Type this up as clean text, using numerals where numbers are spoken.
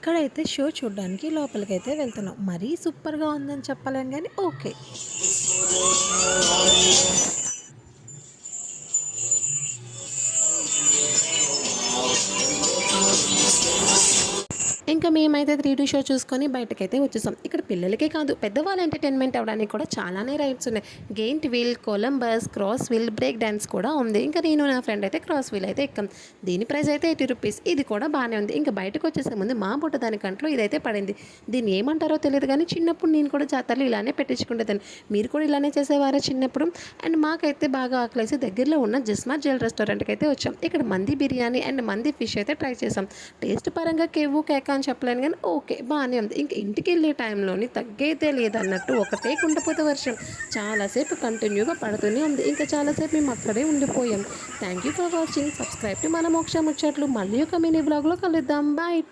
ఇక్కడైతే షో చూడడానికి లోపలికైతే వెళ్తున్నాం. మరీ సూపర్‌గా ఉందని చెప్పలేను గానీ ఓకే. ఇంకా మేమైతే 3D షో చూసుకొని బయటకైతే వచ్చేసాం. ఇక్కడ పిల్లలకే కాదు పెద్దవాళ్ళ ఎంటర్‌టైన్‌మెంట్ అవ్వడానికి కూడా చాలానే రైడ్స్ ఉన్నాయి. Giant wheel, Columbus, cross wheel, break dance కూడా ఉంది. ఇంకా నేను నా ఫ్రెండ్ అయితే క్రాస్ వీల్ అయితే ఎక్కాం. దీని ప్రైస్ అయితే ₹80. ఇది కూడా బాగానే ఉంది. ఇంకా బయటకు వచ్చేసే ముందు మా బుట్ట దాని కంట్లో ఇదైతే పడింది. దీన్ని ఏమంటారో తెలియదు కానీ చిన్నప్పుడు నేను కూడా జాతరలో ఇలానే పెట్టించుకునేదాన్ని. మీరు కూడా ఇలానే చేసేవారా చిన్నప్పుడు? అండ్ మాకైతే బాగా ఆకలేసి దగ్గరలో ఉన్న జిస్మార్ట్ జైల్ రెస్టారెంట్‌కి అయితే వచ్చాం. ఇక్కడ మంది బిర్యానీ అండ్ మంది ఫిష్ అయితే ట్రై చేసాం. టేస్ట్ పరంగా కేవు కేక అని చెప్పలేను కానీ ఓకే బాగానే ఉంది. ఇంక ఇంటికి వెళ్ళే టైంలోని తగ్గైతే లేదన్నట్టు ఒకటే కుండపోత వర్షం చాలాసేపు కంటిన్యూగా పడుతూనే ఉంది. ఇంకా చాలాసేపు మేము అక్కడే ఉండిపోయాం. Thank you for watching. Subscribe to మన మోక్ష ముచ్చట్లు. మళ్ళీ ఒక మినీ బ్లాగ్లో కలుద్దాం. బాయ్.